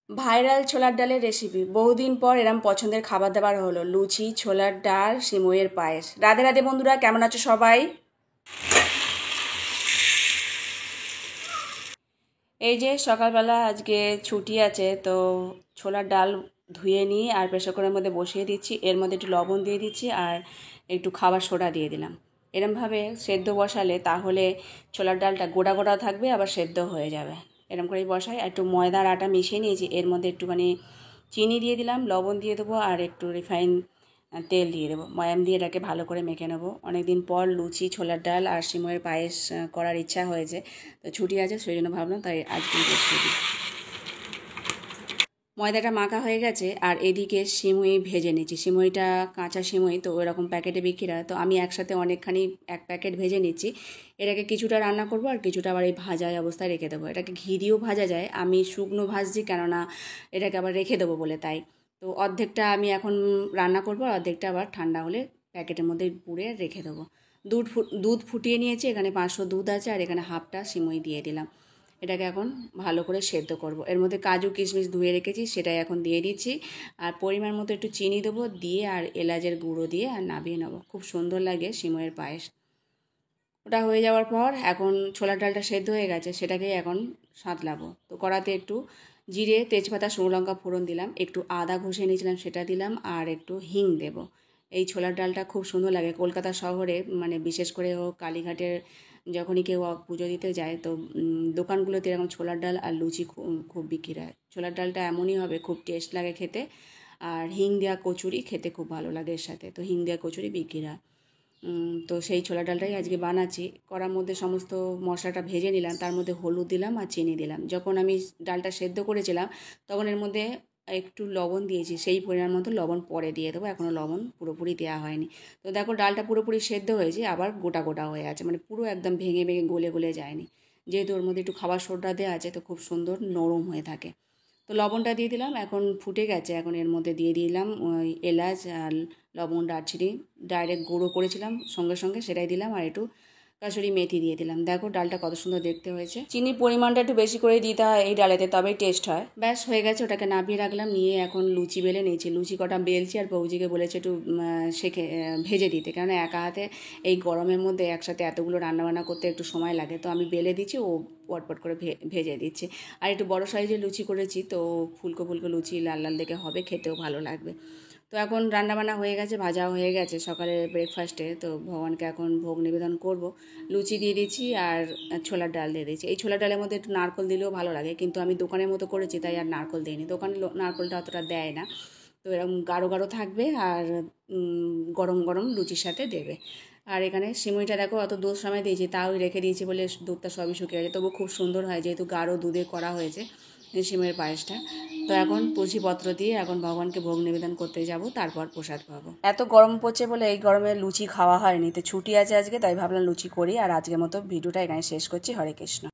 Viral ছোলার ডালের recipe. বহুদিন পর এরম পছন্দের খাবার দাবার হলো লুচি, ছোলার ডাল, সিমইয়ের পায়েস। রাধে রাধে বন্ধুরা, কেমন আছো সবাই? এই যে সকালবেলা আজকে ছুটি আছে, তো ছোলার ডাল ধুয়ে নিয়ে আর প্রেসার কুকারের মধ্যে বসিয়ে দিচ্ছি। এর মধ্যে একটু লবণ দিয়ে দিচ্ছি আর একটু খাবার সোডা দিয়ে দিলাম। এরমভাবে সেদ্ধ বসালে তাহলে ছোলার ডালটা গোটা গোটা থাকবে, আবার সেদ্ধ হয়ে যাবে। এরম করেই বসাই। আর একটু ময়দার আটা মিশিয়ে নিয়েছি, এর মধ্যে একটুখানি চিনি দিয়ে দিলাম, লবণ দিয়ে দেবো আর একটু রিফাইন তেল দিয়ে দেবো। ময়াম দিয়ে এটাকে ভালো করে মেখে নেবো। অনেকদিন পর লুচি, ছোলার ডাল আর সিমইয়ের পায়েস করার ইচ্ছা হয়েছে, তো ছুটি আছে সেই জন্য ভাবলাম তাই আজকে বসিয়ে দিই। ময়দাটা মাখা হয়ে গেছে আর এদিকে সিমই ভেজে নিচ্ছি। সিমইটা কাঁচা সিমই তো ওরকম প্যাকেটে বিক্রি হয়, তো আমি একসাথে অনেকখানি এক প্যাকেট ভেজে নিচ্ছি। এটাকে কিছুটা রান্না করবো আর কিছুটা আবার এই ভাজা অবস্থায় রেখে দেবো। এটাকে ঘি দিয়েও ভাজা যায়, আমি শুকনো ভাজছি কেননা এটাকে আবার রেখে দেবো বলে, তাই। তো অর্ধেকটা আমি এখন রান্না করবো আর অর্ধেকটা আবার ঠান্ডা হলে প্যাকেটের মধ্যে পুড়ে রেখে দেবো। দুধ ফুটিয়ে নিয়েছি, এখানে 500 দুধ আছে আর এখানে হাফটা সিমই দিয়ে দিলাম। এটাকে এখন ভালো করে সেদ্ধ করব। এর মধ্যে কাজু কিশমিশ ধুয়ে রেখেছি, সেটাই এখন দিয়ে দিচ্ছি। আর পরিমাণ মতো একটু চিনি দেবো, দিয়ে আর এলাচের গুঁড়ো দিয়ে আর নামিয়ে নেবো। খুব সুন্দর লাগে সিমইয়ের পায়েস। ওটা হয়ে যাওয়ার পর এখন ছোলার ডালটা সেদ্ধ হয়ে গেছে, সেটাকেই এখন সাঁতলাবো। তো কড়াতে একটু জিরে, তেজপাতা, শুকনো লঙ্কা ফোড়ন দিলাম, একটু আদা ঘষে নিয়েছিলাম সেটা দিলাম আর একটু হিং দেবো। এই ছোলার ডালটা খুব সুন্দর লাগে। কলকাতা শহরে মানে বিশেষ করে হোক কালীঘাটের যখনই কেউ পুজো দিতে যায়, তো দোকানগুলোতে এরকম ছোলার ডাল আর লুচি খুব বিক্রি হয়। ছোলার ডালটা এমনই হবে, খুব টেস্ট লাগে খেতে। আর হিং দেওয়া কচুরি খেতে খুব ভালো লাগে এর সাথে, তো হিং দেওয়া কচুরি বিক্রি হয়। তো সেই ছোলা ডালটাই আজকে বানাচ্ছি। কড়ার মধ্যে সমস্ত মশলাটা ভেজে নিলাম, তার মধ্যে হলুদ দিলাম আর চিনি দিলাম। যখন আমি ডালটা সেদ্ধ করেছিলাম তখন এর মধ্যে একটু লবণ দিয়েছি, সেই পরিমাণ মতো লবণ পরে দিয়ে দেবো, এখনও লবণ পুরোপুরি দেওয়া হয়নি। তো দেখো ডালটা পুরোপুরি সেদ্ধ হয়েছে, আবার গোটা গোটা হয়ে আছে, মানে পুরো একদম ভেঙে ভেঙে গলে গলে যায়নি। যেহেতু ওর মধ্যে একটু খাবার সোডা দেওয়া আছে, তো খুব সুন্দর নরম হয়ে থাকে। তো লবণটা দিয়ে দিলাম, এখন ফুটে গেছে। এখন এর মধ্যে দিয়ে দিলাম ওই এলাচ আর লবণ, দারচিনি ডাইরেক্ট গুঁড়ো করেছিলাম সঙ্গে সঙ্গে, সেটাই দিলাম আর একটু কাসুরি মেথি দিয়ে দিলাম। দেখো ডালটা কত সুন্দর দেখতে হয়েছে। চিনির পরিমাণটা একটু বেশি করে দিতে হয় এই ডালেতে, তবেই টেস্ট হয়। ব্যাস হয়ে গেছে, ওটাকে নামিয়ে রাখলাম। নিয়ে এখন লুচি বেলে নিয়েছি। লুচি কটা বেলছি আর বৌজিকে বলেছে একটু শেখে ভেজে দিতে, কেননা একা হাতে এই গরমের মধ্যে একসাথে এতগুলো রান্নাবান্না করতে একটু সময় লাগে। তো আমি বেলে দিচ্ছি, ও পটপট করে ভেজে দিচ্ছি। আর একটু বড় সাইজের লুচি করেছি, তো ফুলকো ফুলকো লুচি লাল লাল দেখে হবে, খেতেও ভালো লাগবে। তো এখন রান্নাবান্না হয়ে গেছে, ভাজাও হয়ে গেছে সকালের ব্রেকফাস্টে। তো ভগবানকে এখন ভোগ নিবেদন করব। লুচি দিয়ে দিচ্ছি আর ছোলার ডাল দিয়ে দিচ্ছি। এই ছোলার ডালের মধ্যে একটু নারকেল দিলেও ভালো লাগে, কিন্তু আমি দোকানের মতো করেছি তাই আর নারকেল দিইনি। দোকানে নারকেলটা অতটা দেয় না। তো এরকম গাঢ় গাঢ় থাকবে আর গরম গরম লুচির সাথে দেবে। আর এখানে সিমইটা দেখো অত দুধ সময় দিয়েছি, তাও রেখে দিয়েছি বলে দুধটা সবই শুকিয়ে গেছে, তবু খুব সুন্দর হয় যেহেতু গাঢ় দুধে করা হয়েছে সিমইয়ের পায়েসটা। তো এখন তুলসী পত্র দিয়ে এখন ভগবানকে ভোগ নিবেদন করতে যাব, তারপর প্রসাদ পাবো। এত গরম পড়ছে বলে এই গরমে লুচি খাওয়া হয়নি, তো ছুটি আছে আজকে তাই ভাবলাম লুচি করি। আর আজকের মতো ভিডিওটা এখানে শেষ করছি। হরে কৃষ্ণ।